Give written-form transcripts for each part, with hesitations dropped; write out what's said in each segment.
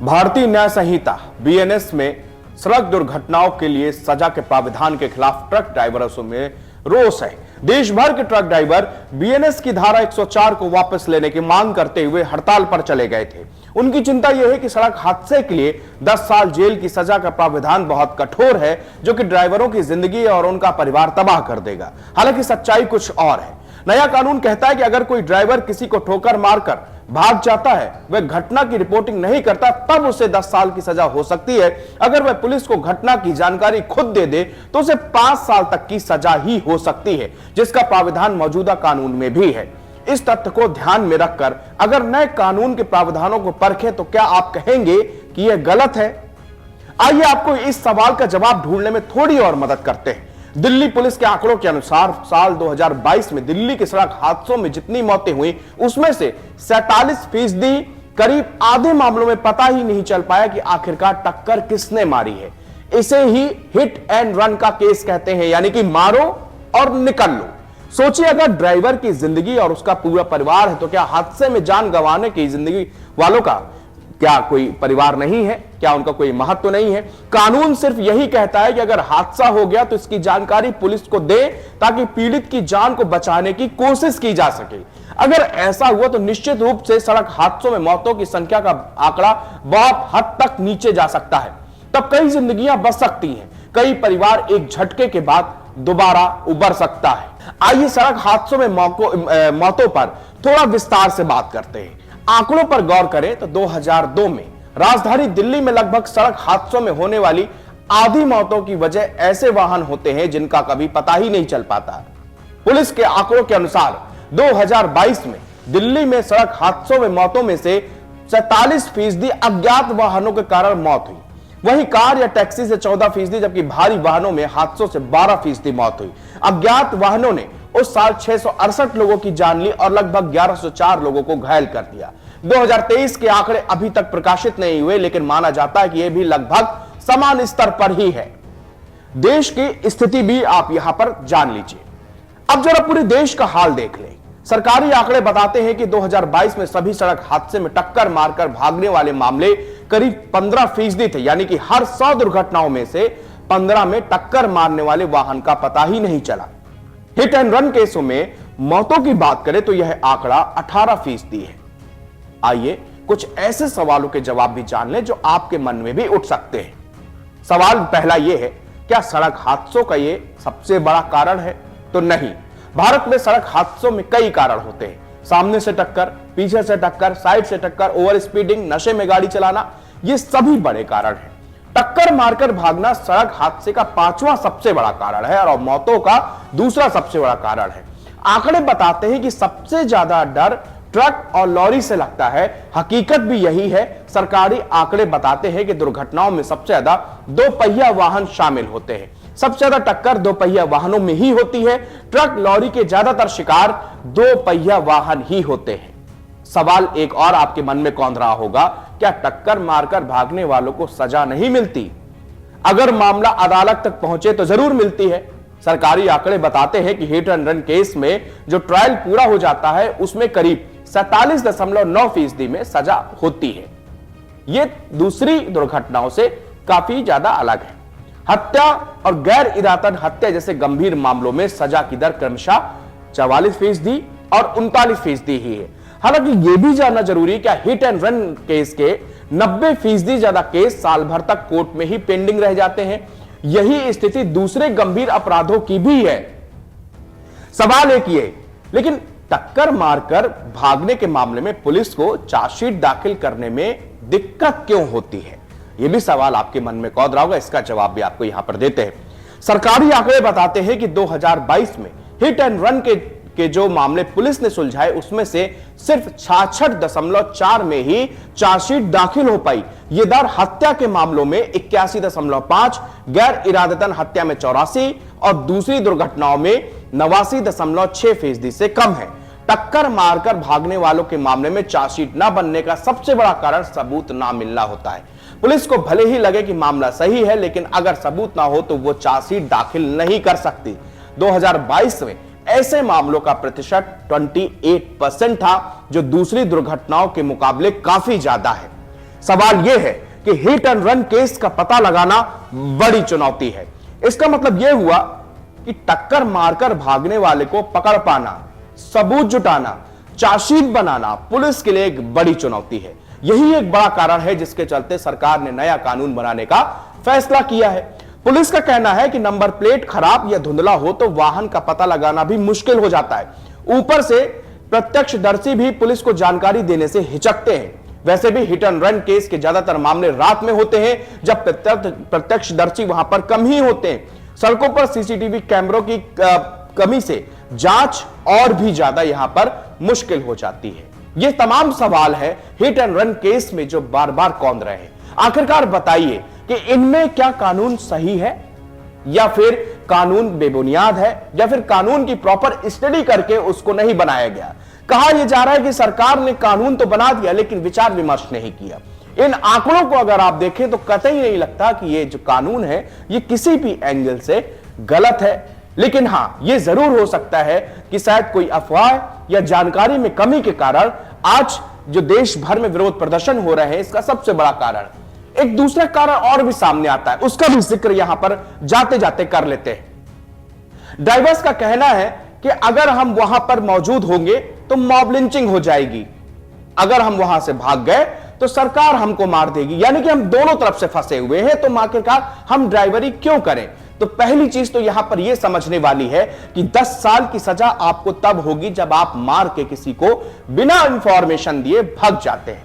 भारतीय न्याय संहिता बीएनएस में सड़क दुर्घटनाओं के लिए सजा के प्राविधान के खिलाफ ट्रक ड्राइवरों में रोष है। देश भर के ट्रक ड्राइवर बीएनएस की धारा 104 को वापस लेने की मांग करते हुए हड़ताल पर चले गए थे। उनकी चिंता यह है कि सड़क हादसे के लिए 10 साल जेल की सजा का प्राविधान बहुत कठोर है, जो कि ड्राइवरों की जिंदगी और उनका परिवार तबाह कर देगा। हालांकि सच्चाई कुछ और है। नया कानून कहता है कि अगर कोई ड्राइवर किसी को ठोकर मारकर भाग जाता है, वह घटना की रिपोर्टिंग नहीं करता, तब उसे 10 साल की सजा हो सकती है। अगर वह पुलिस को घटना की जानकारी खुद दे दे तो उसे 5 साल तक की सजा ही हो सकती है, जिसका प्राविधान मौजूदा कानून में भी है। इस तथ्य को ध्यान में रखकर अगर नए कानून के प्रावधानों को परखें तो क्या आप कहेंगे कि यह गलत है? आइए आपको इस सवाल का जवाब ढूंढने में थोड़ी और मदद करते हैं। दिल्ली पुलिस के आंकड़ों के अनुसार साल 2022 में दिल्ली के सड़क हादसों में जितनी मौतें हुई, उसमें से 47% करीब आधे मामलों में पता ही नहीं चल पाया कि आखिरकार टक्कर किसने मारी है। इसे ही हिट एंड रन का केस कहते हैं, यानी कि मारो और निकल लो। सोचिए, अगर ड्राइवर की जिंदगी और उसका पूरा परिवार है तो क्या हादसे में जान गंवाने की जिंदगी वालों का क्या कोई परिवार नहीं है? क्या उनका कोई महत्व नहीं है? कानून सिर्फ यही कहता है कि अगर हादसा हो गया तो इसकी जानकारी पुलिस को दे, ताकि पीड़ित की जान को बचाने की कोशिश की जा सके। अगर ऐसा हुआ तो निश्चित रूप से सड़क हादसों में मौतों की संख्या का आंकड़ा बहुत हद तक नीचे जा सकता है। तब कई जिंदगियां बच सकती हैं, कई परिवार एक झटके के बाद दोबारा उबर सकता है। आइए सड़क हादसों में मौतों पर थोड़ा विस्तार से बात करते हैं। आंकड़ों पर गौर करें तो 2002 में राजधानी दिल्ली में लगभग सड़क हादसों में होने वाली आधी मौतों की वजह ऐसे वाहन होते हैं जिनका कभी पता ही नहीं चल पाता। पुलिस के आंकड़ों के अनुसार 2022 में दिल्ली में सड़क हादसों में मौतों में से 44% अज्ञात वाहनों के कारण मौत हुई। वहीं कार या टैक्सी से 14%, जबकि भारी वाहनों में हादसों से 12% मौत हुई। अज्ञात वाहनों ने उस साल 668 लोगों की जान ली और लगभग 1104 लोगों को घायल कर दिया। 2023 के आंकड़े अभी तक प्रकाशित नहीं हुए, लेकिन माना जाता है कि यह भी लगभग समान स्तर पर ही है। देश की स्थिति भी आप यहां पर जान लीजिए। अब जरा पूरे देश का हाल देख लें। सरकारी आंकड़े बताते हैं कि 2022 में सभी सड़क हादसे में टक्कर मारकर भागने वाले मामले करीब 15% थे, यानी कि हर 100 दुर्घटनाओं में से 15 में टक्कर मारने वाले वाहन का पता ही नहीं चला। हिट एंड रन केसों में मौतों की बात करें तो यह आंकड़ा 18% है। आइए कुछ ऐसे सवालों के जवाब भी जान लें जो आपके मन में भी उठ सकते हैं। सवाल पहला यह है, क्या सड़क हादसों का यह सबसे बड़ा कारण है? तो नहीं। भारत में सड़क हादसों में कई कारण होते हैं। सामने से टक्कर, पीछे से टक्कर, साइड से टक्कर, ओवर स्पीडिंग, नशे में गाड़ी चलाना, ये सभी बड़े कारण हैं। टक्कर मारकर भागना सड़क हादसे का 5वां सबसे बड़ा कारण है और मौतों का दूसरा सबसे बड़ा कारण है। आंकड़े बताते हैं कि सबसे ज्यादा डर ट्रक और लॉरी से लगता है। हकीकत भी यही है। सरकारी आंकड़े बताते हैं कि दुर्घटनाओं में सबसे ज्यादा 2 पहिया वाहन शामिल होते हैं। सबसे ज्यादा टक्कर 2 पहिया वाहनों में ही होती है। ट्रक लॉरी के ज्यादातर शिकार 2 पहिया वाहन ही होते हैं। सवाल एक और आपके मन में कौंध रहा होगा, क्या टक्कर मारकर भागने वालों को सजा नहीं मिलती? अगर मामला अदालत तक पहुंचे तो जरूर मिलती है। सरकारी आंकड़े बताते हैं कि हिट एंड रन केस में जो ट्रायल पूरा हो जाता है उसमें करीब 47.9% में सजा होती है। यह दूसरी दुर्घटनाओं से काफी ज्यादा अलग है। हत्या और गैर इरादतन हत्या जैसे गंभीर मामलों में सजा की दर क्रमशः 44% और 39% ही है। हालांकि यह भी जानना जरूरी है कि हिट एंड रन केस के 90% ज्यादा केस साल भर तक कोर्ट में ही पेंडिंग रह जाते हैं। यही स्थिति दूसरे गंभीर अपराधों की भी है। सवाल एक ये, लेकिन टक्कर मारकर भागने के मामले में पुलिस को चार्जशीट दाखिल करने में दिक्कत क्यों होती है? यह भी सवाल आपके मन में कौंध रहा होगा। इसका जवाब भी आपको यहां पर देते हैं। सरकारी आंकड़े बताते हैं कि 2022 में हिट एंड रन के जो मामले पुलिस ने सुलझाए उसमें से सिर्फ 66.4 में ही चार्जशीट दाखिल हो पाई। यह दर हत्या के मामलों में 81.5, गैर इरादतन हत्या में 84 और दूसरी दुर्घटनाओं में 89.6% से कम है। टक्कर मारकर भागने वालों के मामले में चार्जशीट न बनने का सबसे बड़ा कारण सबूत ना मिलना होता है। पुलिस को भले ही लगे कि मामला सही है, लेकिन अगर सबूत ना हो तो वो चार्जशीट दाखिल नहीं कर सकती। 2022 में ऐसे मामलों का प्रतिशत 28% था, जो दूसरी दुर्घटनाओं के मुकाबले काफी ज्यादा है। सवाल यह है कि हिट एंड रन केस का पता लगाना बड़ी चुनौती है। इसका मतलब यह हुआ कि टक्कर मारकर भागने वाले को पकड़ पाना, सबूत जुटाना, चार्जशीट बनाना पुलिस के लिए एक बड़ी चुनौती है। यही एक बड़ा कारण है जिसके चलते सरकार ने नया कानून बनाने का फैसला किया है। पुलिस का कहना है कि नंबर प्लेट खराब या धुंधला हो तो वाहन का पता लगाना भी मुश्किल हो जाता है। ऊपर से प्रत्यक्षदर्शी भी पुलिस को जानकारी देने से हिचकते हैं। वैसे भी हिट एंड रन केस के ज्यादातर मामले रात में होते हैं, जब प्रत्यक्षदर्शी वहां पर कम ही होते हैं। सड़कों पर सीसीटीवी कैमरों की कमी से जांच और भी ज्यादा यहां पर मुश्किल हो जाती है। ये तमाम सवाल है हिट एंड रन केस में जो बार बार कौंध रहे हैं। आखिरकार बताइए कि इनमें क्या कानून सही है या फिर कानून बेबुनियाद है या फिर कानून की प्रॉपर स्टडी करके उसको नहीं बनाया गया। कहा यह जा रहा है कि सरकार ने कानून तो बना दिया लेकिन विचार विमर्श नहीं किया। इन आंकड़ों को अगर आप देखें तो कतई नहीं लगता कि ये जो कानून है ये किसी भी एंगल से गलत है। लेकिन हां, यह जरूर हो सकता है कि शायद कोई अफवाह या जानकारी में कमी के कारण आज जो देश भर में विरोध प्रदर्शन हो रहे हैं, इसका सबसे बड़ा कारण एक दूसरा कारण और भी सामने आता है, उसका भी जिक्र यहां पर जाते जाते कर लेते हैं। ड्राइवर्स का कहना है कि अगर हम वहां पर मौजूद होंगे तो मॉब लिंचिंग हो जाएगी, अगर हम वहां से भाग गए तो सरकार हमको मार देगी, यानी कि हम दोनों तरफ से फंसे हुए हैं, तो आखिरकार हम ड्राइवरी क्यों करें। तो पहली चीज तो यहां पर यह समझने वाली है कि 10 साल की सजा आपको तब होगी जब आप मार के किसी को बिना इंफॉर्मेशन दिए भाग जाते हैं।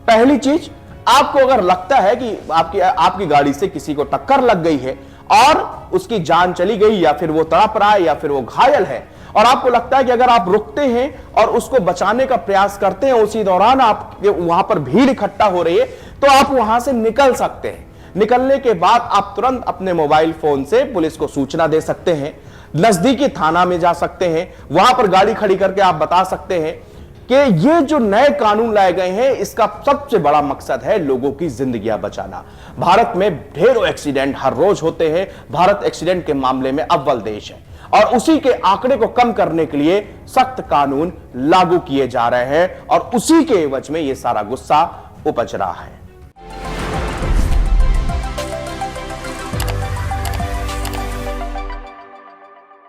पहली चीज, आपको अगर लगता है कि आपकी गाड़ी से किसी को टक्कर लग गई है और उसकी जान चली गई या फिर वो तड़प रहा है या फिर वो घायल है, और आपको लगता है कि अगर आप रुकते हैं और उसको बचाने का प्रयास करते हैं, उसी दौरान आप वहां पर भीड़ इकट्ठा हो रही है, तो आप वहां से निकल सकते हैं। निकलने के बाद आप तुरंत अपने मोबाइल फोन से पुलिस को सूचना दे सकते हैं, नजदीकी थाना में जा सकते हैं, वहां पर गाड़ी खड़ी करके आप बता सकते हैं कि ये जो नए कानून लाए गए हैं इसका सबसे बड़ा मकसद है लोगों की जिंदगियां बचाना। भारत में ढेरों एक्सीडेंट हर रोज होते हैं। भारत एक्सीडेंट के मामले में अव्वल देश है और उसी के आंकड़े को कम करने के लिए सख्त कानून लागू किए जा रहे हैं और उसी के एवज में यह सारा गुस्सा उपज रहा है।